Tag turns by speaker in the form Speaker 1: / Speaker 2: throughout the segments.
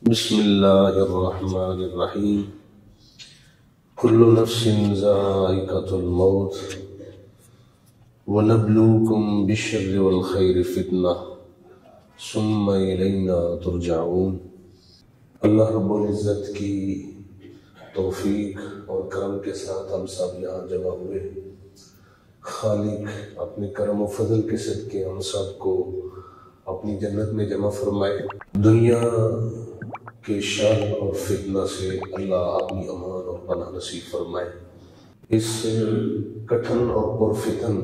Speaker 1: بسم اللہ الرحمن الرحیم کل نفس ذائقۃ الموت ونبلوکم بالشر والخیر فتنہ ثم الینا ترجعون۔ اللہ رب العزت کی توفیق اور کرم کے ساتھ ہم سب یہاں جمع ہوئے۔ خالق اپنے کرم و فضل کے صدقے ہم سب کو اپنی جنت میں جمع فرمائے۔ دنیا کے شر اور فتنہ سے اللہ اپنی امان اور پناہ نصیب فرمائے۔ اس کٹھن اور پرفتن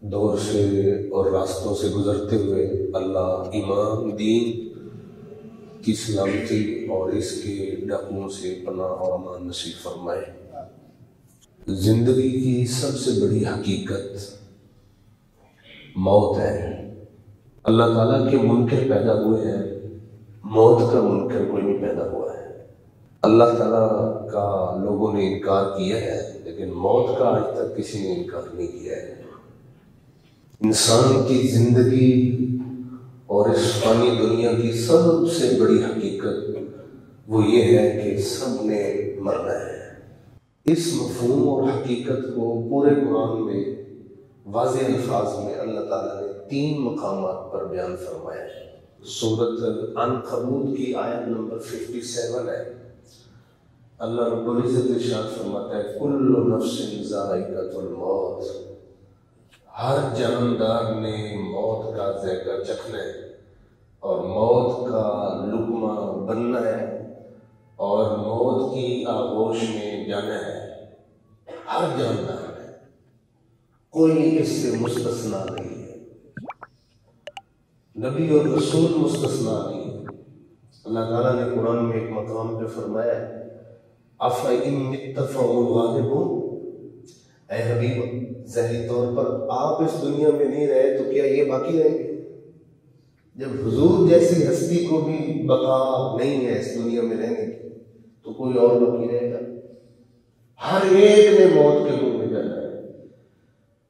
Speaker 1: دور سے اور راستوں سے گزرتے ہوئے اللہ ایمان، دین کی سلامتی اور اس کے ڈاکوؤں سے پناہ اور امان نصیب فرمائے۔ زندگی کی سب سے بڑی حقیقت موت ہے۔ اللہ تعالیٰ کے منکر پیدا ہوئے ہیں، موت کا منکر کوئی نہیں پیدا ہوا ہے۔ اللہ تعالیٰ کا لوگوں نے انکار کیا ہے لیکن موت کا آج تک کسی نے انکار نہیں کیا ہے۔ انسان کی زندگی اور اس فانی دنیا کی سب سے بڑی حقیقت وہ یہ ہے کہ سب نے مرنا ہے۔ اس مفہوم اور حقیقت کو پورے قرآن میں واضح الفاظ میں اللہ تعالیٰ نے 3 مقامات پر بیان فرمایا ہے۔ سورۃ عنکبوت کی آیت نمبر 57 ہے۔ اللہ رب العزت ارشاد فرماتا ہے کل نفس ذائقۃ الموت، ہر جاندار نے موت کا ذائقہ چکھنا ہے اور موت کا لقمہ بننا ہے اور موت کی آغوش میں جانا ہے۔ ہر جاندار ہے، کوئی اس سے مستثنا نہیں ہے، نبی اور رسول مستثنا نہیں ہے۔ اللہ تعالیٰ نے قرآن میں ایک مقام پہ فرمایا اَفَإِن مِتَّ فَهُمُ الْغَالِبُونَ، اے حبیب ظاہری طور پر آپ اس دنیا میں نہیں رہے تو کیا یہ باقی رہیں گے؟ جب حضور جیسی ہستی کو بھی بقا نہیں ہے اس دنیا میں رہنے کی تو کوئی اور باقی رہے گا؟ ہر ایک نے موت کے منہ میں جانا ہے۔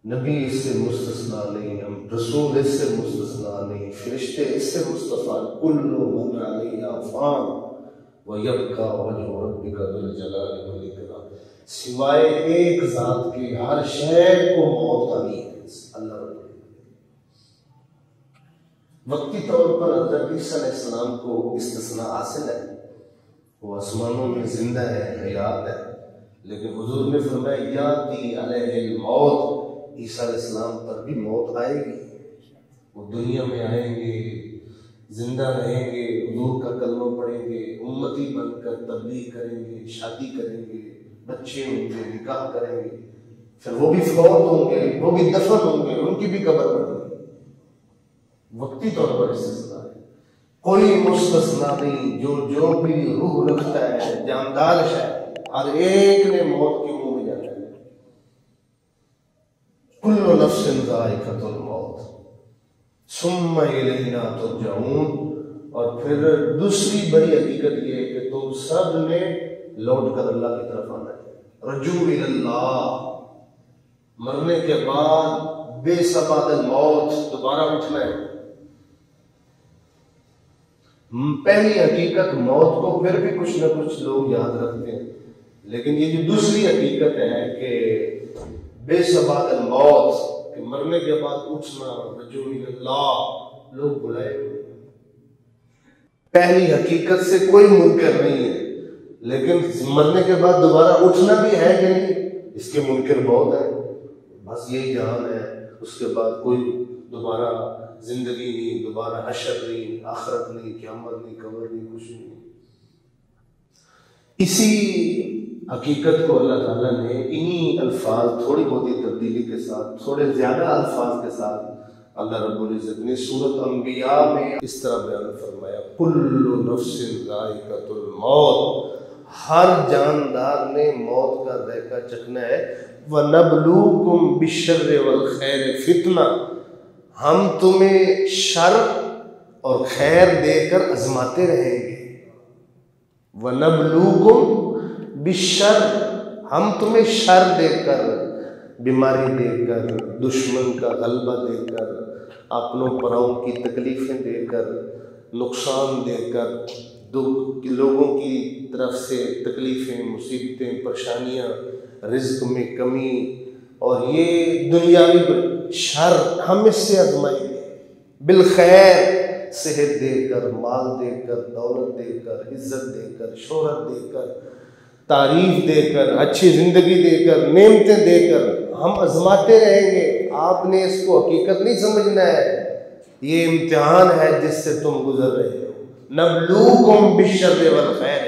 Speaker 1: نبی اس سے مستثنا نہیں، ہم رسول اس سے مستثنا نہیں، فرشتے اس سے مستثنا۔ کل من علیہا فان ویبقی وجہ ربک ذو الجلال والاکرام، سوائے ایک ذات کے ہر شے کو موت آنی ہے۔ اللہ رب وقتی طور پر حضرت عیسیٰ علیہ السلام کو استثناء حاصل ہے، وہ آسمانوں میں زندہ ہے، حیات ہے، لیکن حضور نے فرمایا یاتی علیہ الموت، عیسیٰ علیہ السلام پر بھی موت آئے گی۔ وہ دنیا میں آئیں گے، زندہ رہیں گے، حضور کا کلمہ پڑھیں گے، امتی بن کر تبلیغ کریں گے، شادی کریں گے، بچے ہوں گے، نکاح کریں گے، پھر وہ بھی فوت ہوں گے، وہ بھی دفن ہوں گے، ان کی بھی قبر بنے گی۔ وقتی طور پر استثناء ہے، کوئی مستثنا نہیں۔ جو بھی روح رکھتا ہے، جاندار ہے، ہر ایک نے موت کے منہ میں جانا ہے۔ کل نفس ذائقۃ الموت ثم الینا ترجعون۔ اور پھر دوسری بڑی حقیقت یہ ہے کہ تم سب نے لوٹ کر اللہ کی طرف آنا ہے۔ رجوع الی اللہ، مرنے کے بعد بے ثبات الموت، دوبارہ اٹھنا ہے۔ پہلی حقیقت موت کو پھر بھی کچھ نہ کچھ لوگ یاد رکھتے ہیں، لیکن یہ جو دوسری حقیقت ہے کہ بے ثبات الموت، کہ مرنے کے بعد اٹھنا، رجوع الی اللہ، لوگ بلائے ہوئے۔ پہلی حقیقت سے کوئی منکر نہیں ہے، لیکن مرنے کے بعد دوبارہ اٹھنا بھی ہے کہ نہیں، اس کے منکر بہت ہیں۔ بس یہی جہان ہے، اس کے بعد کوئی دوبارہ زندگی نہیں، دوبارہ حشر نہیں، آخرت نہیں، قیامت نہیں، قبر نہیں، کچھ نہیں۔ اسی حقیقت کو اللہ تعالیٰ نے انہی الفاظ، تھوڑی بہت ہی تبدیلی کے ساتھ، تھوڑے زیادہ الفاظ کے ساتھ اللہ رب العزت نے سورۃ انبیاء میں اس طرح بیان فرمایا کل نفس ذائقۃ الموت، ہر جاندار نے موت کا ذائقہ چکھنا ہے۔ وَنَبْلُوكُمْ بِالشَّرِّ وَالْخَيْرِ فِتْنَةً، ہم تمہیں شر اور خیر دے کر آزماتے رہیں گے۔ وَنَبْلُوكُمْ بالشر، ہم تمہیں شر دے کر، بیماری دے کر، دشمن کا غلبہ دے کر، اپنوں پراؤں کی تکلیفیں دے کر، نقصان دے کر، لوگوں کی طرف سے تکلیفیں، مصیبتیں، پریشانیاں، رزق میں کمی اور یہ دنیاوی شر ہم اس سے آزمائیں گے، بالخیر صحت دے کر، مال دے کر، دولت دے کر، عزت دے کر، شہرت دے کر، تعریف دے کر، اچھی زندگی دے کر، نعمتیں دے کر ہم آزماتے رہیں گے۔ آپ نے اس کو حقیقت نہیں سمجھنا ہے، یہ امتحان ہے جس سے تم گزر رہے ہو۔ نبلوکم بالشر والخیر،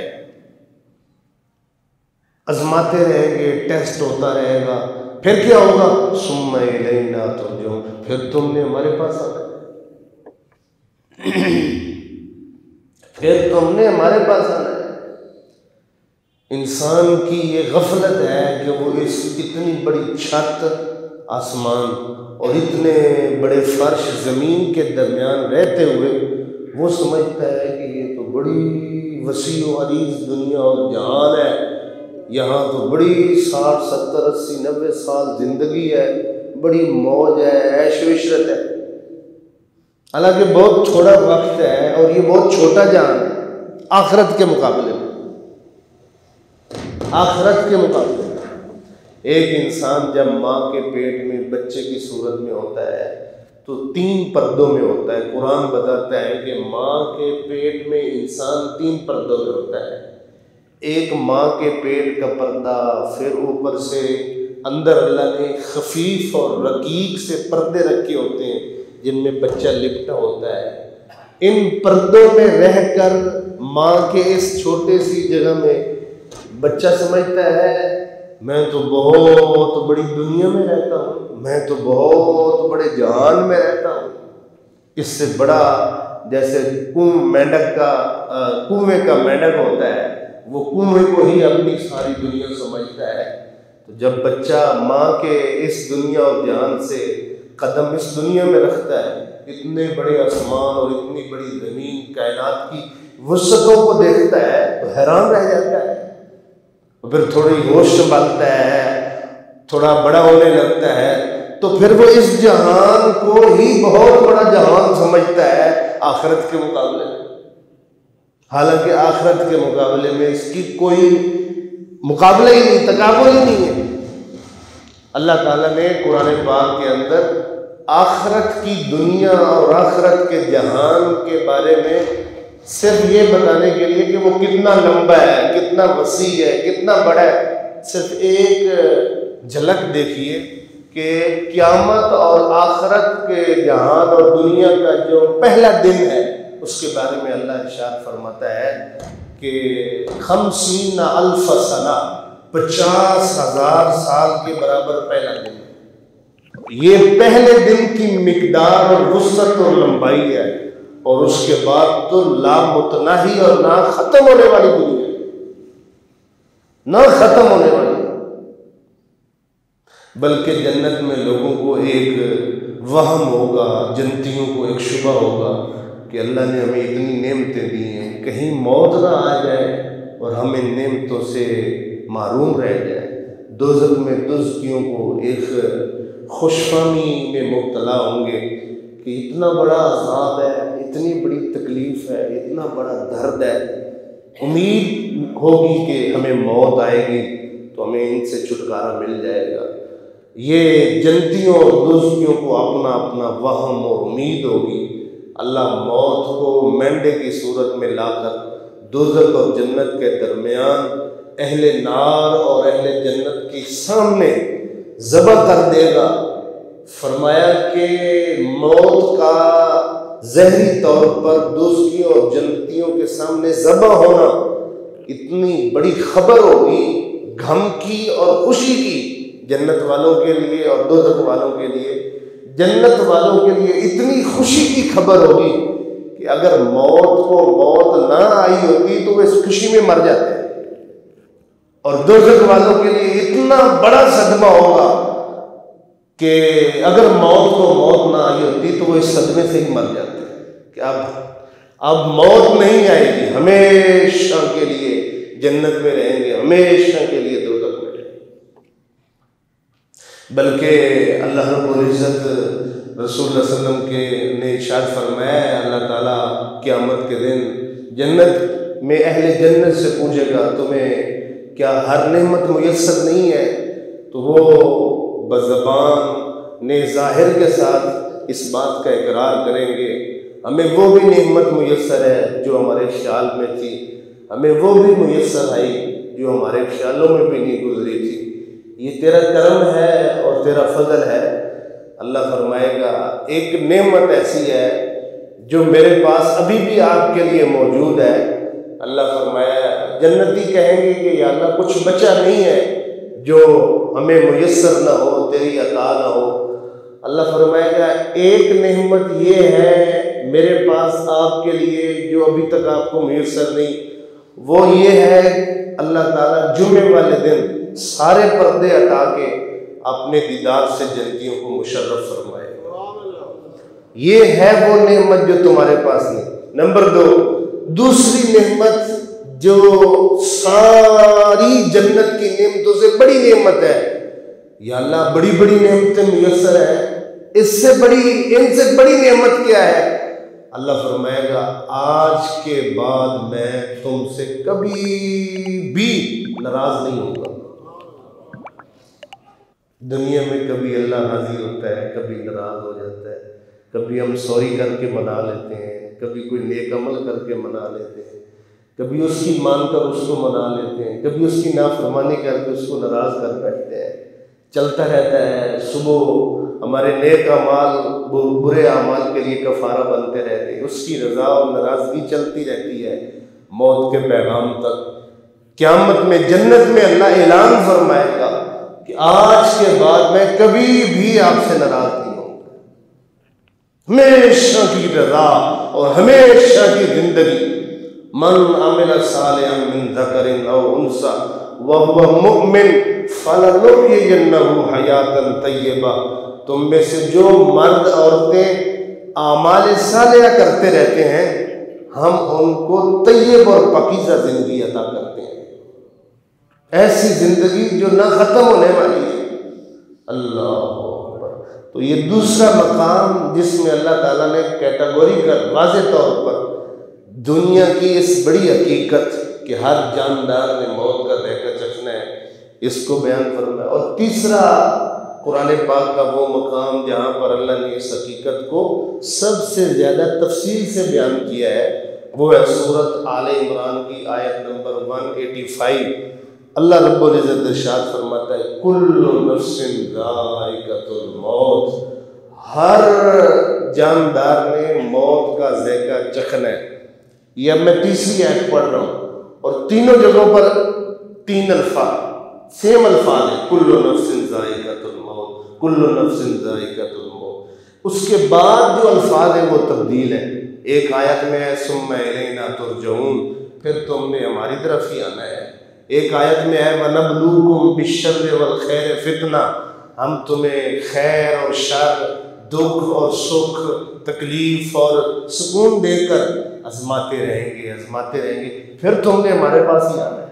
Speaker 1: آزماتے رہیں گے، ٹیسٹ ہوتا رہے گا، پھر کیا ہوگا؟ ثم الینا ترجعون، پھر تم نے ہمارے پاس آنا ہے، پھر تم نے ہمارے پاس آنا ہے۔ انسان کی یہ غفلت ہے کہ وہ اس اتنی بڑی چھت آسمان اور اتنے بڑے فرش زمین کے درمیان رہتے ہوئے وہ سمجھتا ہے کہ یہ تو بڑی وسیع و عریض دنیا اور جہان ہے، یہاں تو بڑی 60 70 80 90 سال زندگی ہے، بڑی موج ہے، عیش و عشرت ہے۔ حالانکہ بہت تھوڑا وقت ہے اور یہ بہت چھوٹا جہان ہے آخرت کے مقابلے میں۔ آخرت کے مقابلے میں ایک انسان جب ماں کے پیٹ میں بچے کی صورت میں ہوتا ہے تو 3 پردوں میں ہوتا ہے۔ قرآن بتاتا ہے کہ ماں کے پیٹ میں انسان 3 پردوں میں ہوتا ہے۔ ایک ماں کے پیٹ کا پردہ، پھر اوپر سے اندر اللہ نے خفیف اور رقیق سے پردے رکھے ہوتے ہیں جن میں بچہ لپٹا ہوتا ہے۔ ان پردوں میں رہ کر ماں کے اس چھوٹے سی جگہ میں بچہ سمجھتا ہے میں تو بہت بڑی دنیا میں رہتا ہوں، میں تو بہت بڑے جہان میں رہتا ہوں۔ اس سے بڑا جیسے کنویں کا مینڈک ہوتا ہے، وہ کنویں کو ہی اپنی ساری دنیا سمجھتا ہے۔ تو جب بچہ ماں کے اس دنیا اور جہان سے قدم اس دنیا میں رکھتا ہے، اتنے بڑے آسمان اور اتنی بڑی زمین کائنات کی وسعتوں کو دیکھتا ہے تو حیران رہ جاتا ہے، پھر تھوڑی ہوش سنبھالتا ہے، تھوڑا بڑا ہونے لگتا ہے تو پھر وہ اس جہان کو ہی بہت بڑا جہان سمجھتا ہے آخرت کے مقابلے میں۔ حالانکہ آخرت کے مقابلے میں اس کی کوئی مقابلہ ہی نہیں، تقابل ہی نہیں ہے۔ اللہ تعالیٰ نے قرآن پاک کے اندر آخرت کی دنیا اور آخرت کے جہان کے بارے میں صرف یہ بتانے کے لیے کہ وہ کتنا لمبا ہے، کتنا وسیع ہے، کتنا بڑا ہے، صرف ایک جھلک دیکھیے کہ قیامت اور آخرت کے جہان اور دنیا کا جو پہلا دن ہے اس کے بارے میں اللہ ارشاد فرماتا ہے کہ 50,000 سنہ، 50,000 سال کے برابر پہلا دن ہے۔ یہ پہلے دن کی مقدار اور وسعت اور لمبائی ہے، اور اس کے بعد تو لامتناہی اور نہ ختم ہونے والی دنیا، نہ ختم ہونے والی۔ بلکہ جنت میں لوگوں کو ایک وہم ہوگا، جنتیوں کو ایک شبہ ہوگا کہ اللہ نے ہمیں اتنی نعمتیں دی ہیں، کہیں موت نہ آ جائے اور ہم ان نعمتوں سے محروم رہ جائے۔ دوزخ میں دوزخیوں کو ایک خوش فہمی میں مبتلا ہوں گے کہ اتنا بڑا عذاب ہے، اتنی بڑی تکلیف ہے، اتنا بڑا درد ہے، امید ہوگی کہ ہمیں موت آئے گی تو ہمیں ان سے چھٹکارا مل جائے گا۔ یہ جنتیوں اور دوزخیوں کو اپنا اپنا وہم اور امید ہوگی۔ اللہ موت کو مینڈے کی صورت میں لا کر دوزخ اور جنت کے درمیان اہل نار اور اہل جنت کے سامنے ذبح کر دے گا۔ فرمایا کہ موت کا ظاہری طور پر دوزخیوں اور جنتیوں کے سامنے ذبح ہونا اتنی بڑی خبر ہوگی، غم کی اور خوشی کی، جنت والوں کے لیے اور دوزخ والوں کے لیے۔ جنت والوں کے لیے اتنی خوشی کی خبر ہوگی کہ اگر موت نہ آئی ہوتی تو وہ اس خوشی میں مر جاتے ہیں، اور دوزخ والوں کے لیے اتنا بڑا صدمہ ہوگا کہ اگر موت نہ آئی ہوتی تو وہ اس صدمے سے ہی مر جاتے ہیں کہ اب موت نہیں آئے گی، ہمیشہ کے لیے جنت میں رہیں گے، ہمیشہ کے لیے دوزخ میں رہیں گے۔ بلکہ اللہ رب العزت رسول اللہ صلی اللہ علیہ وسلم کے نے ارشاد فرمایا اللہ تعالیٰ قیامت کے دن جنت میں اہل جنت سے پوچھے گا تمہیں کیا ہر نعمت میسر نہیں ہے؟ تو وہ بزبان نے ظاہر کے ساتھ اس بات کا اقرار کریں گے ہمیں وہ بھی نعمت میسر ہے جو ہمارے خیال میں تھی، ہمیں وہ بھی میسر آئی جو ہمارے خیالوں میں بھی نہیں گزری تھی، یہ تیرا کرم ہے اور تیرا فضل ہے۔ اللہ فرمائے گا ایک نعمت ایسی ہے جو میرے پاس ابھی بھی آپ کے لیے موجود ہے۔ اللہ فرمایا جنتی کہیں گے کہ یا اللہ کچھ بچا نہیں ہے جو ہمیں میسر نہ ہو، تیری عطا نہ ہو۔ اللہ فرمائے گا ایک نعمت یہ ہے میرے پاس آپ کے لیے جو ابھی تک آپ کو میسر نہیں، وہ یہ ہے اللہ تعالیٰ جمعے والے دن سارے پردے ہٹا کے اپنے دیدار سے جنتیوں کو مشرف فرمائے گا۔ یہ ہے وہ نعمت جو تمہارے پاس نہیں۔ نمبر 2، دوسری نعمت جو ساری جنت کی نعمتوں سے بڑی نعمت ہے، یا اللہ بڑی بڑی نعمتیں میسر ہیں، اس سے بڑی ان سے بڑی نعمت کیا ہے؟ اللہ فرمائے گا آج کے بعد میں تم سے کبھی بھی ناراض نہیں ہوں گا۔ دنیا میں کبھی اللہ راضی ہوتا ہے، کبھی ناراض ہو جاتا ہے، کبھی ہم سوری کر کے منا لیتے ہیں، کبھی کوئی نیک عمل کر کے منا لیتے ہیں، کبھی اس کی مان کر اس کو منا لیتے ہیں، کبھی اس کی نافرمانی کر کے اس کو ناراض کر بیٹھتے ہیں، چلتا رہتا ہے۔ صبح ہمارے نیک اعمال برے اعمال کے لیے کفارہ بنتے رہتے ہیں، اس کی رضا اور ناراضگی چلتی رہتی ہے موت کے پیغام تک۔ قیامت میں جنت میں اللہ اعلان فرمائے گا کہ آج کے بعد میں کبھی بھی آپ سے ناراض نہیں ہوں گا، ہمیشہ کی رضا اور ہمیشہ کی زندگی۔ من عمل صالحا من ذکر او انثی وهو مؤمن فلنحیینہ حیاۃ طیبہ، تم میں سے جو مرد عورتیں اعمال صالحہ کرتے رہتے ہیں ہم ان کو طیب اور پاکیزہ زندگی عطا کرتے ہیں، ایسی زندگی جو نہ ختم ہونے والی ہے۔ اللہ اکبر۔ تو یہ دوسرا مقام جس میں اللہ تعالیٰ نے کیٹیگوری کر واضح طور پر دنیا کی اس بڑی حقیقت کہ ہر جاندار نے موت کا ذائقہ چکھنا ہے اس کو بیان فرمایا۔ اور تیسرا قرآن پاک کا وہ مقام جہاں پر اللہ نے اس حقیقت کو سب سے زیادہ تفصیل سے بیان کیا ہے وہ ہے سورۃ آل عمران کی آیت نمبر 185۔ اللہ رب العزت ارشاد فرماتا ہے کل نفس ذائقۃ الموت، ہر جاندار نے موت کا ذائقہ چکھنا ہے۔ یہ اب میں تیسری آیت پڑھ رہا ہوں اور تینوں جگہوں پر تین الفاظ سیم الفاظ ہیں، کل نفس ذائقۃ الموت، کل نفس ذائقۃ الموت۔ اس کے بعد جو الفاظ ہیں وہ تبدیل ہیں۔ ایک آیت میں ہے ثم الینا ترجعون، پھر تم نے ہماری طرف ہی آنا ہے۔ ایک آیت میں ہے وَنَبْلُوكُمْ بِالشَّرِّ وَالْخَيْرِ فِتْنَةً، ہم تمہیں خیر اور شر، دکھ اور سکھ، تکلیف اور سکون دے کر آزماتے رہیں گے، پھر تم نے ہمارے پاس ہی آنا ہے۔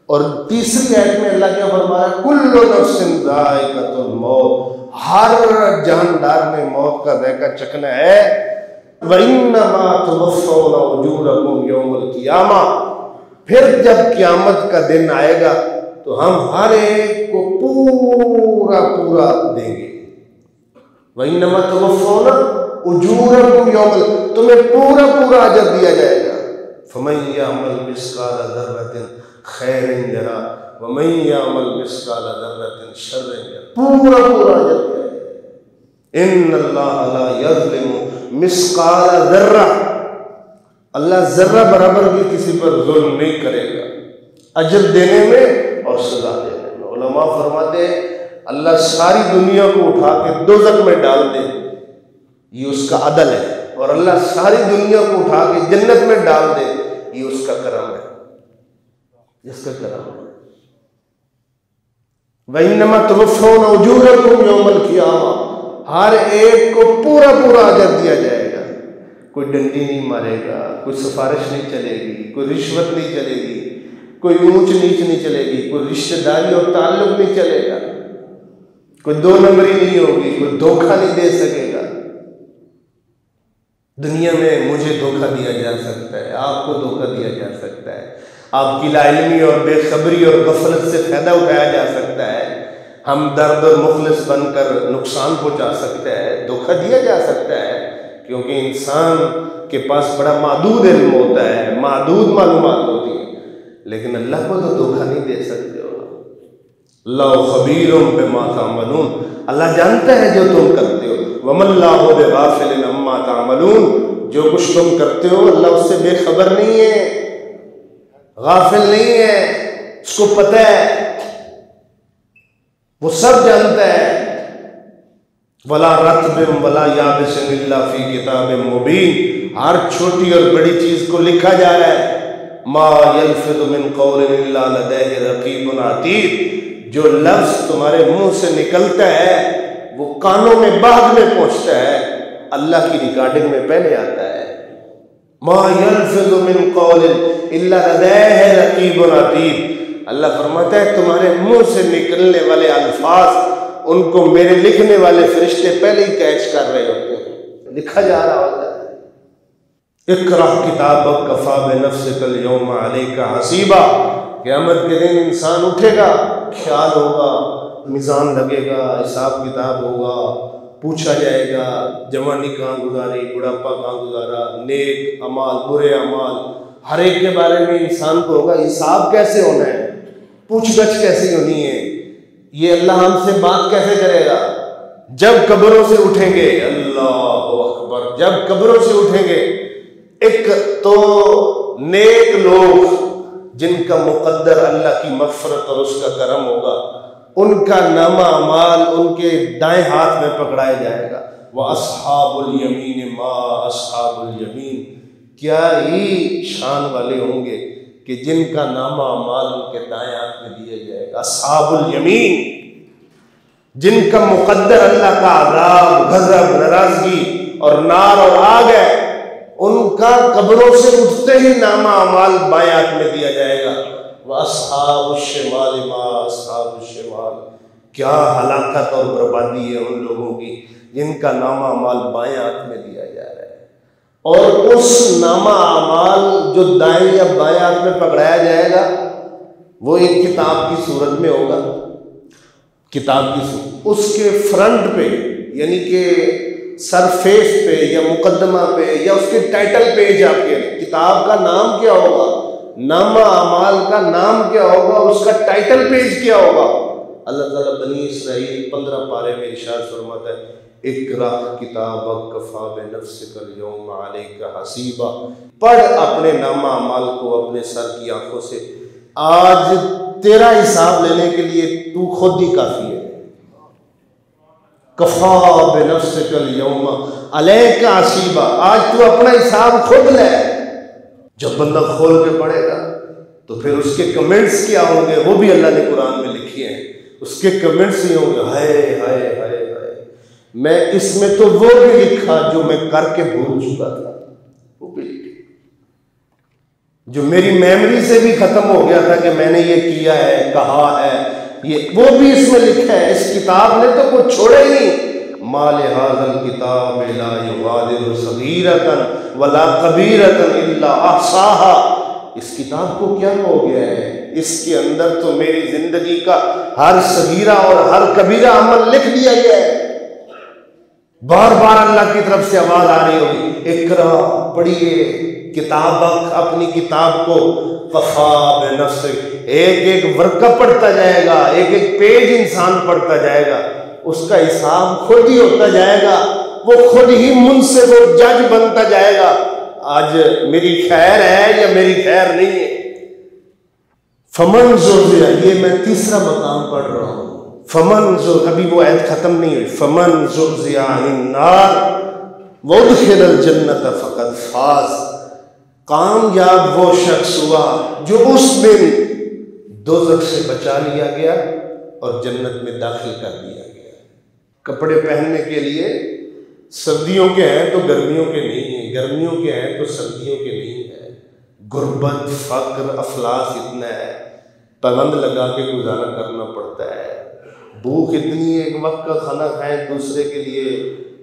Speaker 1: اور تیسری آیت میں اللہ کیا فرما رہا ہے کُلُّ نَفْسٍ ذَائِقَةُ الْمَوْتِ، ہر جاندار نے موت کا ذائقہ چکھنا ہے۔ وَإِنَّمَا تُوَفَّوْنَ أُجُورَكُمْ يَوْمَ الْقِيَامَةِ، پھر جب قیامت کا دن آئے گا تو ہم ہر ایک کو پورا پورا دیں گے۔ وَإِنَّمَا تُوَفَّوْنَ أُجُورَكُمْ يَوْمَ، تمہیں پورا پورا اجر دیا جائے گا۔ فَمَن يَعْمَلْ مِثْقَالَ ذَرَّةٍ خَيْرٍ يَرَهُ وَمَن يَعْمَلْ مِثْقَالَ ذَرَّةٍ شَرٍّ يَرَهُ، پورا پورا اجر دیا جائے گا۔ إِنَّ اللَّهَ لَا يَظْلِمُ مِثْقَالَ ذَرَّةٍ، اللہ ذرہ برابر بھی کسی پر ظلم نہیں کرے گا اجر دینے میں اور سزا دینے میں۔ علماء فرماتے ہیں اللہ ساری دنیا کو اٹھا کے دوزخ میں ڈال دے یہ اس کا عدل ہے، اور اللہ ساری دنیا کو اٹھا کے جنت میں ڈال دے یہ اس کا کرم ہے، اس کا کرم ہے۔ وَإِنَّمَا تُوَفَّوْنَ أُجُورَكُمْ يَوْمَ الْقِيَامَةِ، ہر ایک کو پورا پورا اجر دیا جائے گا، کوئی ڈنڈی نہیں مارے گا، کوئی سفارش نہیں چلے گی، کوئی رشوت نہیں چلے گی، کوئی اونچ نیچ نہیں چلے گی، کوئی رشتہ داری اور تعلق نہیں چلے گا، کوئی دو نمبری نہیں ہوگی، کوئی دھوکہ نہیں دے سکے گا،
Speaker 2: دنیا میں مجھے دھوکہ دیا جا سکتا ہے، آپ کو دھوکہ دیا جا سکتا ہے، آپ کی لا علمی اور بے خبری اور غفلت سے فائدہ اٹھایا جا سکتا ہے، ہم درد اور مخلص بن کر نقصان پہنچا سکتا ہے، دھوکہ دیا جا سکتا ہے، کیونکہ انسان کے پاس بڑا محدود علم ہوتا ہے، محدود معلومات ہوتی ہیں، لیکن اللہ کو تو دھوکہ نہیں دے سکتے ہو۔ اللہ خبیر بما تعملون، اللہ جانتا ہے جو تم کرتے ہو، وَمَا اللَّهُ بِغَافِلٍ عَمَّا تَعْمَلُونَ، جو کچھ تم کرتے ہو اللہ اس سے بے خبر نہیں ہے، غافل نہیں ہے، اس کو پتہ ہے، وہ سب جانتا ہے۔ وَلَا رَطْبٍ وَلَا يَابِسٍ إِلَّا فِي كِتَابٍ مُبِينٍ، ہر چھوٹی اور بڑی چیز کو لکھا جا رہا ہے۔ مَا يَلْفِظُ مِنْ قَوْلٍ إِلَّا لَدَيْهِ رَقِيبٌ عَتِيدٌ، جو لفظ تمہارے منہ سے نکلتا ہے وہ کانوں میں بعد میں پہنچتا ہے، اللہ کی ریکارڈنگ میں پہلے آتا ہے۔ ما يلفظ من قول الا لديه رقیب عتید، اللہ فرماتا ہے تمہارے منہ سے نکلنے والے الفاظ ان کو میرے لکھنے والے فرشتے پہلے ہی کیچ کر رہے ہوتے ہیں، لکھا جا رہا ہوتا ہے۔ اقرأ کتابک کفی بنفسک اليوم علیک حسیبا، قیامت کے دن انسان اٹھے گا، خیال ہوگا، میزان لگے گا، حساب کتاب ہوگا، پوچھا جائے گا جوانی کہاں گزاری، بڑھاپا کہاں گزارا، نیک اعمال برے اعمال، ہر ایک کے بارے میں انسان کو ہوگا، حساب کیسے ہونا ہے، پوچھ گچھ کیسے ہونی ہے، یہ اللہ ہم سے بات کیسے کرے گا جب قبروں سے اٹھیں گے۔ اللہ اکبر، جب قبروں سے اٹھیں گے، ایک تو نیک لوگ جن کا مقدر اللہ کی مغفرت اور اس کا کرم ہوگا، ان کا نامہ اعمال ان کے دائیں ہاتھ میں پکڑایا جائے گا۔ وَأَصْحَابُ الْيَمِينِ مَا أَصْحَابُ الْيَمِينِ، کیا ہی شان والے ہوں گے کہ جن کا نامہ اعمال ان کے دائیں ہاتھ میں دیا جائے گا۔ اصحاب الیمین، جن کا مقدر اللہ کا عذاب، غضب، ناراضگی اور نار اور آگ ہے، ان کا قبروں سے اٹھتے ہی نامہ اعمال بائیں ہاتھ میں دیا جائے گا۔ وَأَصْحَابُ الشِّمَالِ مَا أَصْحَابُ الشِّمَالِ، کیا ہلاکت اور بربادی ہے ان لوگوں کی جن کا نامہ اعمال بائیں ہاتھ میں دیا جا رہا ہے۔ اور اس نامہ اعمال جو دائیں یا بائیں ہاتھ میں پکڑایا جائے گا وہ ایک کتاب کی صورت میں ہوگا، کتاب کی صورت، اس کے فرنٹ پہ یعنی کہ سرفیس پہ یا مقدمہ پہ یا اس کے ٹائٹل پیج، آپ کے کتاب کا نام کیا ہوگا، نامہ اعمال کا نام کیا ہوگا، اس کا ٹائٹل پیج کیا ہوگا۔ اللہ تعالیٰ بنی اسرائیل 15 پارے میں ارشاد فرماتا ہے اقرأ کتابک کفی بنفسک اليوم علیک حسیبا، پڑھ اپنے نامہ اعمال کو اپنے سر کی آنکھوں سے، آج تیرا حساب لینے کے لیے تو خود ہی کافی ہے۔ کفی بنفسک اليوم علیک حسیبا، آج تو اپنا حساب خود لے۔ جب بندہ کھول کے پڑھے گا تو پھر اس کے کمنٹس کیا ہوں گے وہ بھی اللہ نے قرآن میں لکھی ہیں، اس کے کمنٹس ہی ہوں گے، ہائے ہائے ہائے ہائے، میں اس میں تو وہ بھی لکھا جو میں کر کے بھول چکا تھا، وہ بھی لکھا جو میری میموری سے بھی ختم ہو گیا تھا کہ میں نے یہ کیا ہے، کہا ہے، یہ وہ بھی اس میں لکھا ہے۔ اس کتاب نے تو کچھ چھوڑا ہی نہیں۔ ما لهذا الكتاب لا يغادر صغيرة ولا كبيرة الا احصاها، اس کتاب کو کیا ہو گیا ہے، اس کے اندر تو میری زندگی کا ہر صغیرہ اور ہر کبیرہ عمل لکھ دیا گیا ہے۔ بار بار اللہ کی طرف سے آواز آ رہی ہوگی اقرا، پڑھیے کتابک، اپنی کتاب کو، کفی بنفسک، ایک ایک ورقہ پڑھتا جائے گا، ایک ایک پیج انسان پڑھتا جائے گا، اس کا حساب خود ہی ہوتا جائے گا، وہ خود ہی منصف و جج بنتا جائے گا، آج میری خیر ہے یا میری خیر نہیں ہے۔ فمن زحزح، یہ میں تیسرا مقام پڑھ رہا ہوں، فمن زحزح، ابھی وہ آیت ختم نہیں ہوئی، فمن زحزح عن النار وادخل الجنۃ فقد فاز، کامیاب وہ شخص ہوا جو اس دن دوزخ سے بچا لیا گیا اور جنت میں داخل کر دیا گیا۔ کپڑے پہننے کے لیے سردیوں کے ہیں تو گرمیوں کے نہیں ہیں، گرمیوں کے ہیں تو سردیوں کے نہیں ہیں، غربت، فقر، افلاس اتنا ہے، پابند لگا کے گزارا کرنا پڑتا ہے، بھوک اتنی ہے، ایک وقت کا کھانا کھائیں دوسرے کے لیے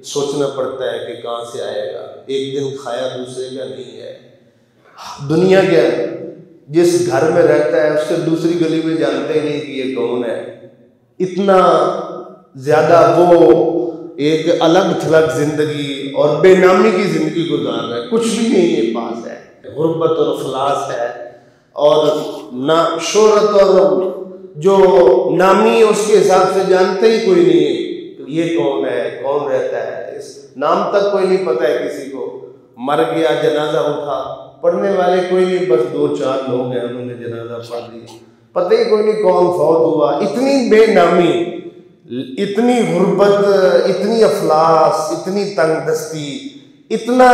Speaker 2: سوچنا پڑتا ہے کہ کہاں سے آئے گا، ایک دن کھایا دوسرے کا نہیں ہے۔ دنیا کیا ہے، جس گھر میں رہتا ہے اس سے دوسری گلی میں جانتے ہی نہیں کہ یہ کون ہے، اتنا زیادہ وہ ایک الگ تھلگ زندگی اور بے نامی کی زندگی گزار رہا ہے، کچھ بھی نہیں ہے پاس ہے، غربت اور افلاس ہے، اور نہ شہرت اور جو نامی اس کے حساب سے جانتے ہی کوئی نہیں ہے، یہ کون ہے، کون رہتا ہے، اس نام تک کوئی نہیں پتہ ہے کسی کو۔ مر گیا، جنازہ اٹھا، پڑھنے والے کوئی نہیں، بس 2-4 لوگ ہیں انہوں نے جنازہ پڑھ لیا، پتہ ہی کوئی نہیں کون فوت ہوا۔ اتنی بے نامی، اتنی غربت، اتنی افلاس، اتنی تنگ دستی، اتنا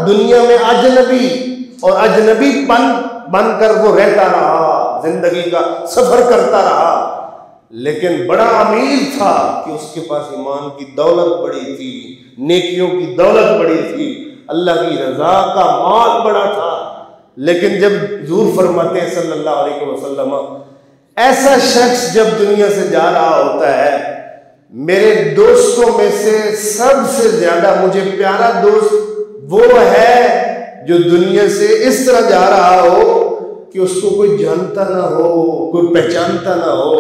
Speaker 2: دنیا میں اجنبی اور اجنبی بن کر وہ رہتا رہا، زندگی کا سفر کرتا رہا، لیکن بڑا امیر تھا کہ اس کے پاس ایمان کی دولت بڑی تھی، نیکیوں کی دولت بڑی تھی، اللہ کی رضا کا مال بڑا تھا۔ لیکن جب حضور فرماتے ہیں صلی اللہ علیہ وسلم، ایسا شخص جب دنیا سے جا رہا ہوتا ہے، میرے دوستوں میں سے سب سے زیادہ مجھے پیارا دوست وہ ہے جو دنیا سے اس طرح جا رہا ہو کہ اس کو کوئی جانتا نہ ہو، کوئی پہچانتا نہ ہو،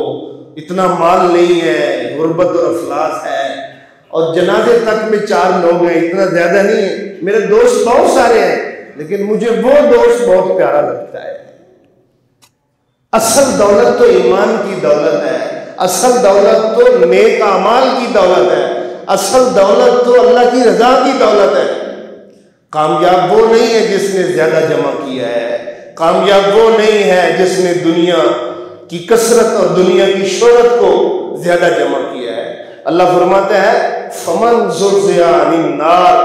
Speaker 2: اتنا مال نہیں ہے، غربت اور افلاس ہے، اور جنازے تک میں 4 لوگ ہیں، اتنا زیادہ نہیں ہے، میرے دوست بہت سارے ہیں لیکن مجھے وہ دوست بہت پیارا لگتا ہے۔ اصل دولت تو ایمان کی دولت ہے، اصل دولت تو نیک اعمال کی دولت ہے، اصل دولت تو اللہ کی رضا کی دولت ہے۔ کامیاب وہ نہیں ہے جس نے زیادہ جمع کیا ہے، کامیاب وہ نہیں ہے جس نے دنیا کی کثرت اور دنیا کی شہرت کو زیادہ جمع کیا ہے۔ اللہ فرماتا ہے فمن زحزح عن النار،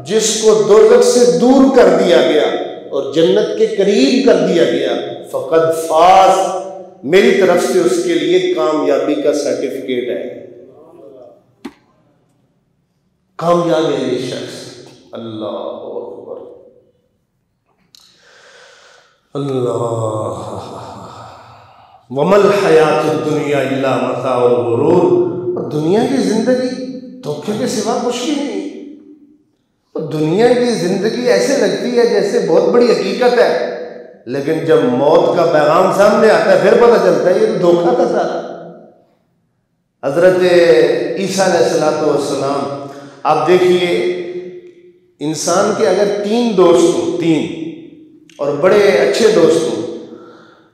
Speaker 2: جس کو دوزخ سے دور کر دیا گیا اور جنت کے قریب کر دیا گیا، فقد فاز، میری طرف سے اس کے لیے کامیابی کا سرٹیفکیٹ ہے، کامیاب ہے یہ شخص۔ اللہ اکبر، اللہ، وَمَا الْحَيَاةُ الدُّنْيَا إِلَّا مَتَاعُ الْغُرُورِ، اور دنیا کی زندگی دھوکے کے سوا کچھ بھی نہیں۔ اور دنیا کی زندگی ایسے لگتی ہے جیسے بہت بڑی حقیقت ہے، لیکن جب موت کا پیغام سامنے آتا ہے پھر پتہ چلتا ہے یہ تو دھوکہ تھا سارا۔ حضرت عیسیٰ علیہ السلام، آپ دیکھیے انسان کے اگر 3 دوست ہوں، 3 اور بڑے اچھے دوست ہوں،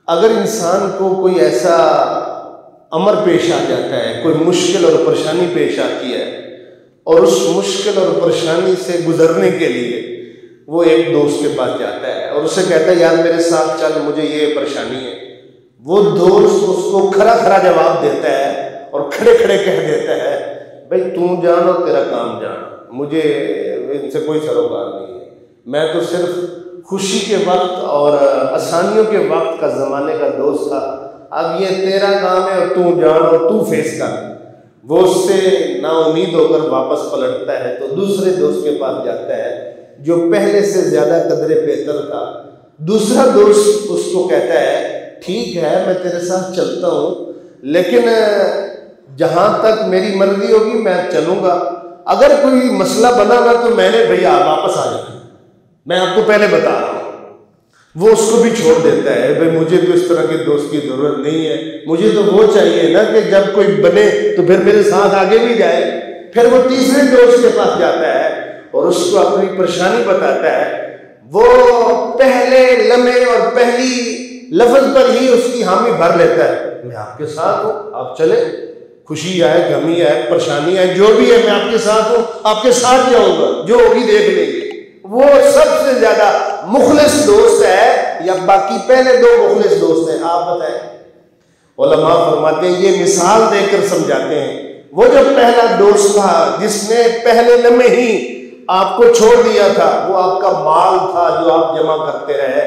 Speaker 2: اگر انسان کو کوئی ایسا امر پیش آ جاتا ہے، کوئی مشکل اور پریشانی پیش آتی ہے، اور اس مشکل اور پریشانی سے گزرنے کے لیے وہ ایک دوست کے پاس جاتا ہے اور اسے کہتا ہے یار میرے ساتھ چل، مجھے یہ پریشانی ہے، وہ دوست اس کو کھرا کھرا جواب دیتا ہے اور کھڑے کھڑے کہہ دیتا ہے بھائی تو جان اور تیرا کام جان، مجھے ان سے کوئی سروکار نہیں ہے، میں تو صرف خوشی کے وقت اور آسانیوں کے وقت کا زمانے کا دوست تھا، اب یہ تیرا کام ہے اور تو جان اور تو فیس کر۔ وہ اس سے نا امید ہو کر واپس پلٹتا ہے تو دوسرے دوست کے پاس جاتا ہے جو پہلے سے زیادہ قدر بہتر تھا۔ دوسرا دوست اس کو کہتا ہے ٹھیک ہے میں تیرے ساتھ چلتا ہوں، لیکن جہاں تک میری مرضی ہوگی میں چلوں گا، اگر کوئی مسئلہ بنا نا تو میں نے بھیا واپس آ جانا، میں آپ کو پہلے بتا رہا ہوں۔ وہ اس کو بھی چھوڑ دیتا ہے، بھائی مجھے تو اس طرح کے دوست کی ضرورت نہیں ہے، مجھے تو وہ چاہیے نا کہ جب کوئی بنے تو پھر میرے ساتھ آگے بھی جائے۔ پھر وہ تیسرے دوست کے پاس جاتا ہے اور اس کو اپنی پریشانی بتاتا ہے، وہ پہلے لمحے اور پہلی لفظ پر ہی اس کی حامی بھر لیتا ہے، میں آپ کے ساتھ ہوں، آپ چلیں، خوشی آئے غمی آئے پریشانی آئے جو بھی ہے میں آپ کے ساتھ ہوں، آپ کے ساتھ جاؤں گا، جو ہوگی دیکھ لیں گے۔ وہ سب سے زیادہ مخلص دوست ہے یا باقی پہلے 2 مخلص دوست ہیں؟ آپ بتائیں۔ علماء فرماتے ہیں یہ مثال دے کر سمجھاتے ہیں، وہ جو پہلا دوست تھا جس نے پہلے لمحے ہی آپ کو چھوڑ دیا تھا، وہ آپ کا مال تھا جو آپ جمع کرتے رہے،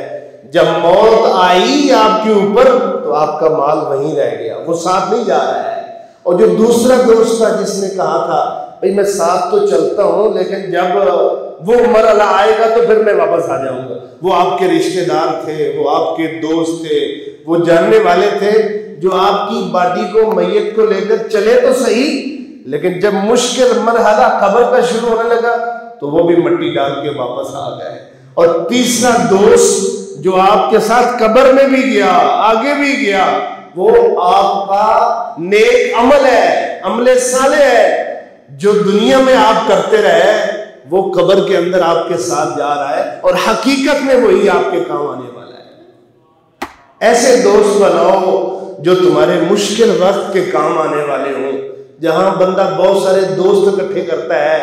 Speaker 2: جب موت آئی آپ کے اوپر تو آپ کا مال وہیں رہ گیا، وہ ساتھ نہیں جا رہا ہے۔ اور جو دوسرا دوست تھا جس نے کہا تھا بھئی میں ساتھ تو چلتا ہوں لیکن جب وہ مرحلہ آئے گا تو پھر میں واپس آ جاؤں گا، وہ آپ کے رشتہ دار تھے، وہ آپ کے دوست تھے، وہ جاننے والے تھے جو آپ کی باڈی کو میت کو لے کر چلے تو صحیح لیکن جب مشکل مرحلہ قبر کا شروع ہونے لگا تو وہ بھی مٹی ڈال کے واپس آ گئے. اور تیسرا دوست جو آپ کے ساتھ قبر میں بھی گیا، آگے بھی گیا، وہ آپ کا نیک عمل ہے، عمل صالح ہے، جو دنیا میں آپ کرتے رہے وہ قبر کے اندر آپ کے ساتھ جا رہا ہے اور حقیقت میں وہی آپ کے کام آنے والا ہے. ایسے دوست بناؤ جو تمہارے مشکل وقت کے کام آنے والے ہوں. جہاں بندہ بہت سارے دوست اکٹھے کرتا ہے،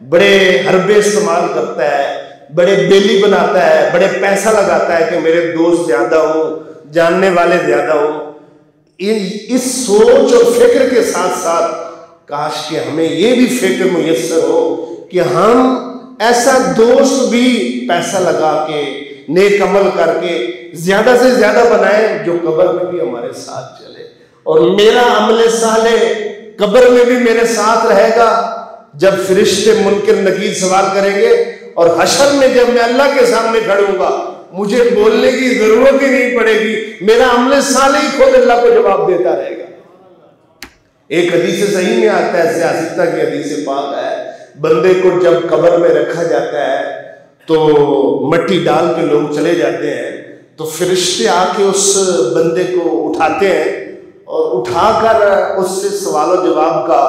Speaker 2: بڑے حربے استعمال کرتا ہے، بڑے بیلی بناتا ہے، بڑے پیسہ لگاتا ہے کہ میرے دوست زیادہ ہوں، جاننے والے زیادہ ہوں، اس سوچ اور فکر کے ساتھ ساتھ کاش کہ ہمیں یہ بھی فکر میسر ہو کہ ہم ایسا دوست بھی پیسہ لگا کے نیک عمل کر کے زیادہ سے زیادہ بنائیں جو قبر میں بھی ہمارے ساتھ چلے. اور میرا عمل صالح قبر میں بھی میرے ساتھ رہے گا. جب فرشتے منکر نکیر سوال کریں گے اور حشر میں جب میں اللہ کے سامنے کھڑوں گا مجھے بولنے کی ضرورت ہی نہیں پڑے گی، میرا عمل صالح ہی خود اللہ کو جواب دیتا رہے گا. ایک حدیث صحیح میں آتا ہے، سیاستہ کی حدیث پاک ہے، بندے کو جب قبر میں رکھا جاتا ہے تو مٹی ڈال کے لوگ چلے جاتے ہیں تو فرشتے آ کے اس بندے کو اٹھاتے ہیں اور اٹھا کر اس سے سوال و جواب کا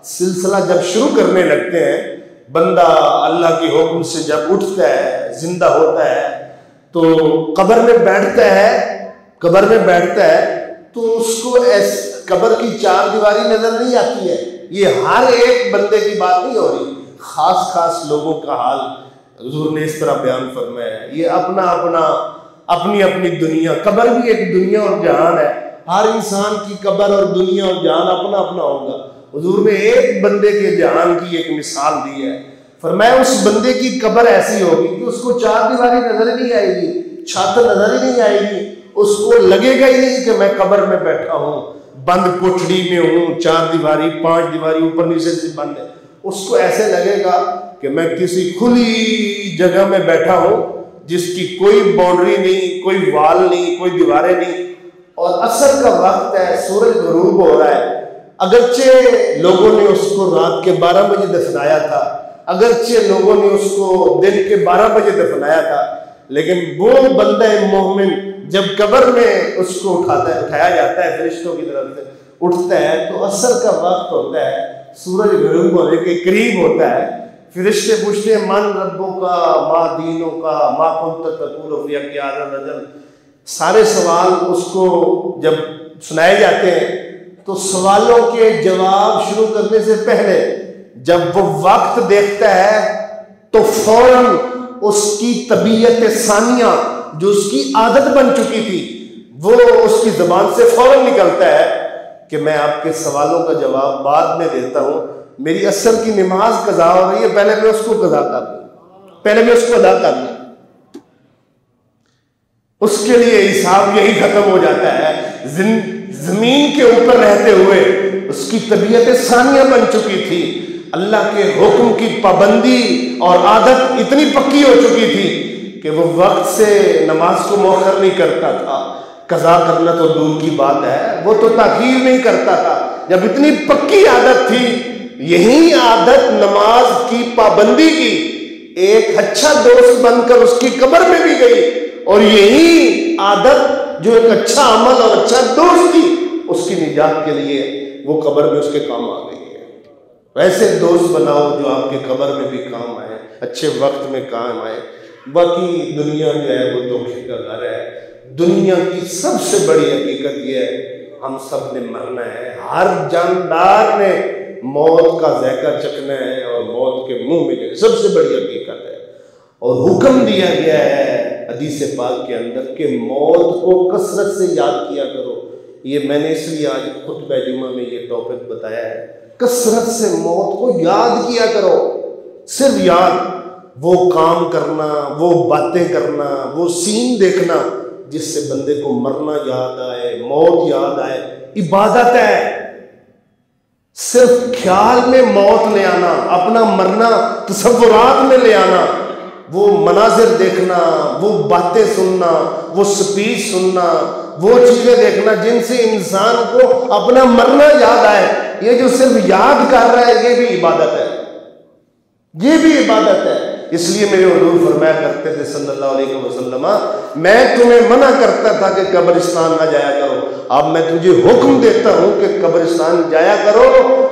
Speaker 2: سلسلہ جب شروع کرنے لگتے ہیں. بندہ اللہ کے حکم سے جب اٹھتا ہے، زندہ ہوتا ہے تو قبر میں بیٹھتا ہے تو اس کو قبر کی چار دیواری نظر نہیں آتی ہے. یہ ہر ایک بندے کی بات نہیں ہو رہی، خاص لوگوں کا حال حضور نے اس طرح بیان فرمایا ہے. یہ اپنی دنیا، قبر بھی ایک دنیا اور جہان ہے. ہر انسان کی قبر اور دنیا اور جہان اپنا ہوگا. حضور نے ایک بندے کے جہان کی ایک مثال دی ہے، فرمایا اس بندے کی قبر ایسی ہوگی کہ اس کو چار دیواری نظر نہیں آئے گی، چھت نظر ہی نہیں آئے گی، اس کو لگے گا ہی نہیں کہ میں قبر میں بیٹھا ہوں، بند کوٹڑی میں ہوں، چار دیواری 5 دیواری اوپر نیچے سے بند ہے. اس کو ایسے لگے گا کہ میں کسی کھلی جگہ میں بیٹھا ہوں جس کی کوئی باؤنڈری نہیں، کوئی وال نہیں، کوئی دیواریں نہیں. اور عصر کا وقت ہے، سورج غروب ہو رہا ہے. اگرچہ لوگوں نے اس کو رات کے 12 بجے دفنایا تھا، اگرچہ لوگوں نے اس کو دن کے 12 بجے دفنایا تھا، لیکن وہ بندہ مومن جب قبر میں اس کو اٹھایا جاتا ہے فرشتوں کی طرف سے، اٹھتا ہے تو عصر کا وقت ہوتا ہے، سورج غروب ہونے کے قریب ہوتا ہے. فرشتے پوچھتے ہیں من ربوں کا، ما دینوں کا، ما کنت تقول فی هذا الرجل. سارے سوال اس کو جب سنائے جاتے ہیں تو سوالوں کے جواب شروع کرنے سے پہلے جب وہ وقت دیکھتا ہے تو فوراً اس کی طبیعت ثانیہ جو اس کی عادت بن چکی تھی وہ اس کی زبان سے فوراً نکلتا ہے کہ میں آپ کے سوالوں کا جواب بعد میں دیتا ہوں، میری عصر کی نماز قضا ہو رہی ہے، پہلے میں اس کو قضا کر دوں، پہلے میں اس کو ادا کر دوں. اس کے لیے حساب یہی ختم ہو جاتا ہے. زمین کے اوپر رہتے ہوئے اس کی طبیعت ثانیہ بن چکی تھی، اللہ کے حکم کی پابندی اور عادت اتنی پکی ہو چکی تھی کہ وہ وقت سے نماز کو مؤخر نہیں کرتا تھا. قضا کرنا تو دور کی بات ہے، وہ تو تاخیر نہیں کرتا تھا. جب اتنی پکی عادت تھی، یہی عادت نماز کی پابندی کی ایک اچھا دوست بن کر اس کی قبر میں بھی گئی، اور یہی عادت جو ایک اچھا عمل اور اچھا دوست تھی اس کی نجات کے لیے وہ قبر میں اس کے کام آ گئی ہے. ویسے دوست بناؤ جو آپ کے قبر میں بھی کام آئے، اچھے وقت میں کام آئے. باقی دنیا جو ہے وہ دھوکے کا گھر ہے. دنیا کی سب سے بڑی حقیقت یہ ہے ہم سب نے مرنا ہے. ہر جاندار نے موت کا ذائقہ چکھنا ہے اور موت کے منہ میں جائے، سب سے بڑی حقیقت ہے. اور حکم دیا گیا ہے حدیث پاک کے اندر کہ موت کو کثرت سے یاد کیا کرو. یہ میں نے اس لیے آج خطبہ جمعہ میں یہ ٹاپک بتایا ہے، کثرت سے موت کو یاد کیا کرو. صرف یاد، وہ کام کرنا، وہ باتیں کرنا، وہ سین دیکھنا جس سے بندے کو مرنا یاد آئے، موت یاد آئے، عبادت ہے. صرف خیال میں موت لے آنا، اپنا مرنا تصورات میں لے آنا، وہ مناظر دیکھنا، وہ باتیں سننا، وہ سپیچ سننا، وہ چیزیں دیکھنا جن سے انسان کو اپنا مرنا یاد آئے، یہ جو صرف یاد کر رہا ہے یہ بھی عبادت ہے، یہ بھی عبادت ہے۔ اس لیے میرے حضور فرمایا کرتے تھے صلی اللہ علیہ وسلم، میں تمہیں منع کرتا تھا کہ قبرستان نہ جایا کرو، اب میں تجھے حکم دیتا ہوں کہ قبرستان جایا کرو،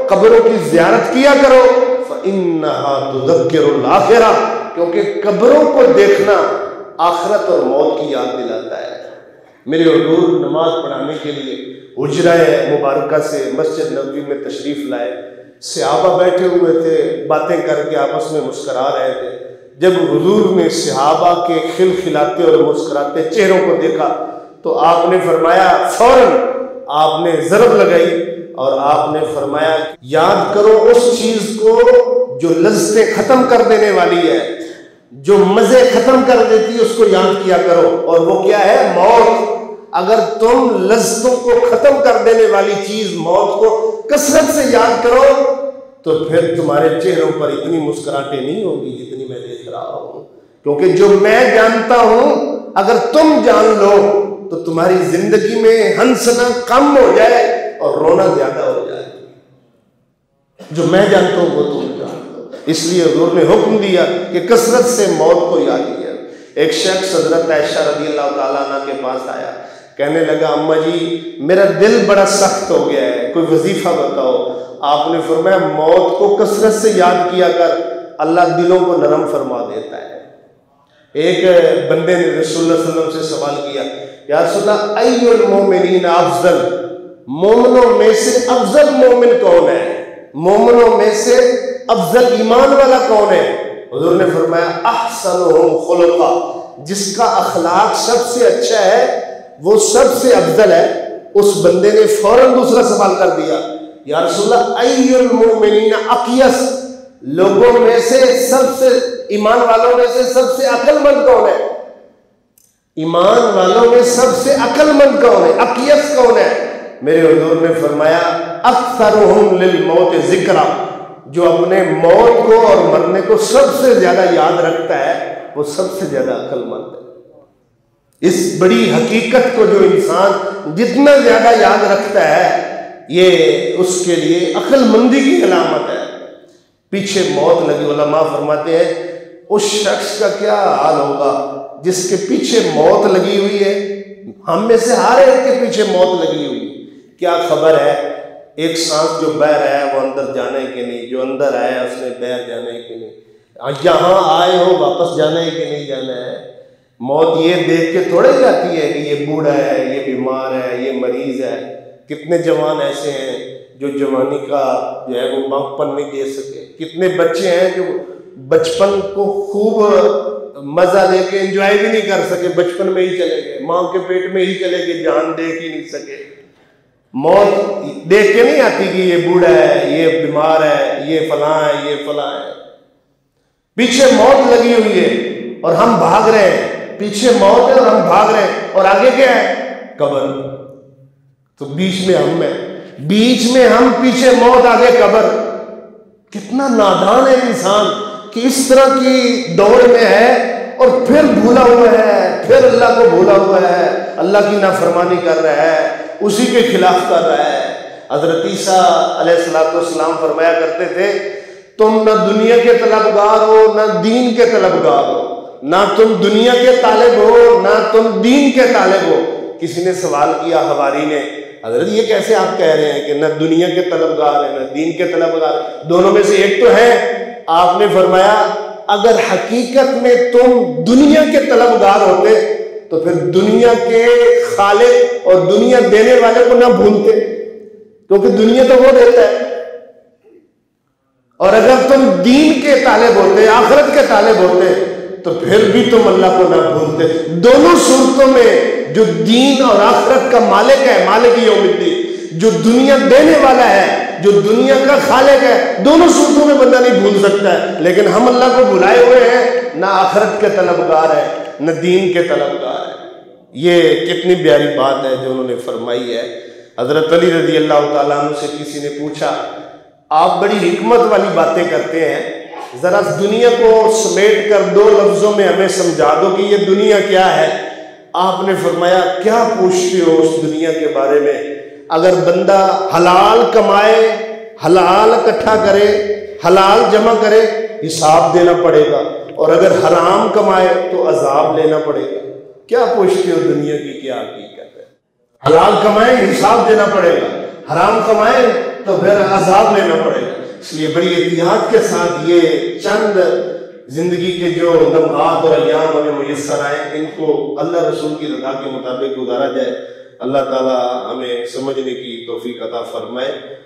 Speaker 2: قبروں کی زیارت کیا کرو، فَإِنَّهَا تُذَكِّرُ الْآخِرَةَ، کیونکہ قبروں کو دیکھنا آخرت اور موت کی یاد دلاتا ہے۔ میرے حضور نماز پڑھانے کے لیے حجرہ مبارکہ سے مسجد نبوی میں تشریف لائے، صحابہ بیٹھے ہوئے تھے، باتیں کر کے آپس میں مسکرا رہے تھے۔ جب حضور نے صحابہ کے کھلکھلاتے اور مسکراتے چہروں کو دیکھا تو آپ نے فرمایا، فوراً آپ نے ضرب لگائی اور آپ نے فرمایا یاد کرو اس چیز کو جو لذتیں ختم کر دینے والی ہے، جو مزے ختم کر دیتی ہے، اس کو یاد کیا کرو، اور وہ کیا ہے؟ موت۔ اگر تم لذتوں کو ختم کر دینے والی چیز موت کو کثرت سے یاد کرو تو پھر تمہارے چہروں پر اتنی مسکراہٹیں نہیں ہوں گی جتنی میں دیکھ رہا ہوں، کیونکہ جو میں جانتا ہوں اگر تم جان لو تو تمہاری زندگی میں ہنسنا کم ہو جائے اور رونا زیادہ ہو جائے۔ جو میں جانتا ہوں وہ تم جان لو، اس لیے حضور نے حکم دیا کہ کثرت سے موت کو یاد کیا۔ ایک شخص حضرت عائشہ رضی اللہ تعالیٰ عنہ کے پاس آیا، کہنے لگا اماں جی میرا دل بڑا سخت ہو گیا ہے، کوئی وظیفہ بتاؤ۔ آپ نے فرمایا موت کو کثرت سے یاد کیا کر، اللہ دلوں کو نرم فرما دیتا ہے۔ ایک بندے نے رسول اللہ صلی اللہ علیہ وسلم سے سوال کیا، یا رسول اللہ ای المومنین افضل، مومنوں میں سے افضل مومن کون ہے؟ مومنوں میں سے افضل ایمان والا کون ہے؟ حضور نے فرمایا احسنہم خلقا، جس کا اخلاق سب سے اچھا ہے وہ سب سے افضل ہے۔ اس بندے نے فوراً دوسرا سوال کر دیا، یا رسول اللہ ای المؤمنین اقیس، لوگوں میں سے سب سے، ایمان والوں میں سے سب سے عقل مند کون ہے؟ ایمان والوں میں سب سے عقل مند کون ہے؟ اقیس کون ہے؟ میرے حضور نے فرمایا اکثرہم للموت ذکرا، جو اپنے موت کو اور مرنے کو سب سے زیادہ یاد رکھتا ہے وہ سب سے زیادہ عقل مند ہے۔ اس بڑی حقیقت کو جو انسان جتنا زیادہ یاد رکھتا ہے یہ اس کے لیے عقل مندی کی علامت ہے۔ پیچھے موت لگی، علماء فرماتے ہیں اس شخص کا کیا حال ہوگا جس کے پیچھے موت لگی ہوئی ہے۔ ہم میں سے ہر ایک کے پیچھے موت لگی ہوئی، کیا خبر ہے ایک سانس جو بہ رہا ہے وہ اندر جانے کے نہیں، جو اندر آیا اس نے باہر جانے کے نہیں، یہاں آئے ہو واپس جانا ہے کہ نہیں جانا ہے۔ موت یہ دیکھ کے تھوڑے جاتی ہے کہ یہ بوڑھا ہے، یہ بیمار ہے، یہ مریض ہے۔ کتنے جوان ایسے ہیں جو جوانی کا جو ہے وہ بانک پن نہیں دے سکے، کتنے بچے ہیں جو بچپن کو خوب مزہ لے کے انجوائے بھی نہیں کر سکے، بچپن میں ہی چلے گئے، ماں کے پیٹ میں ہی چلے گئے، جان دیکھ ہی نہیں سکے۔ موت دیکھ کے نہیں آتی کہ یہ بوڑھا ہے، یہ بیمار ہے، یہ فلاں ہے، یہ فلاں ہے۔ پیچھے موت لگی ہوئی ہے اور ہم بھاگ رہے ہیں، پیچھے موت ہے اور ہم بھاگ رہے ہیں، اور آگے کیا ہے؟ قبر۔ تو بیچ میں ہم ہیں، بیچ میں ہم، پیچھے موت، آگے قبر۔ کتنا نادان ہے انسان کہ اس طرح کی دوڑ میں ہے اور پھر بھولا ہوا ہے، پھر اللہ کو بھولا ہوا ہے، اللہ کی نافرمانی کر رہا ہے، اسی کے خلاف کر رہا ہے۔ حضرت عیسیٰ علیہ السلام فرمایا کرتے تھے تم نہ دنیا کے طلبگار ہو نہ دین کے طلبگار ہو، نہ تم دنیا کے طالب ہو نہ تم دین کے طالب ہو۔ کسی نے سوال کیا حواری نے، حضرت یہ کیسے آپ کہہ رہے ہیں کہ نہ دنیا کے طلبگار ہیں نہ دین کے طلبگار، دونوں میں سے ایک تو ہے۔ آپ نے فرمایا اگر حقیقت میں تم دنیا کے طلبگار ہوتے تو پھر دنیا کے خالق اور دنیا دینے والے کو نہ بھولتے، کیونکہ دنیا تو وہ دیتا ہے۔ اور اگر تم دین کے طالب ہوتے، آخرت کے طالب ہوتے تو پھر بھی تم اللہ کو نہ بھولتے۔ دونوں صورتوں میں جو دین اور آخرت کا مالک ہے، مالک یوم الدین، جو دنیا دینے والا ہے، جو دنیا کا خالق ہے، دونوں صورتوں میں بندہ نہیں بھول سکتا ہے۔ لیکن ہم اللہ کو بھلائے ہوئے ہیں، نہ آخرت کے طلبگار ہیں نہ دین کے طلبگار ہیں۔ یہ کتنی پیاری بات ہے جو انہوں نے فرمائی ہے۔ حضرت علی رضی اللہ تعالیٰ عنہ سے کسی نے پوچھا آپ بڑی حکمت والی باتیں کرتے ہیں، ذرا دنیا کو سمیٹ کر دو لفظوں میں ہمیں سمجھا دو کہ یہ دنیا کیا ہے۔ آپ نے فرمایا کیا پوچھتے ہو اس دنیا کے بارے میں؟ اگر بندہ حلال کمائے حلال اکٹھا کرے، حلال جمع کرے، حساب دینا پڑے گا، اور اگر حرام کمائے تو عذاب لینا پڑے گا۔ کیا پوچھتے ہو دنیا کی کیا حقیقت ہے؟ حلال کمائے حساب دینا پڑے گا، حرام کمائے تو پھر عذاب لینا پڑے گا۔ اس لیے بڑی احتیاط کے ساتھ یہ چند زندگی کے جو لمحات اور ایام ہمیں میسر آئے، ان کو اللہ رسول کی رضا کے مطابق گزارا جائے۔ اللہ تعالی ہمیں سمجھنے کی توفیق عطا فرمائے۔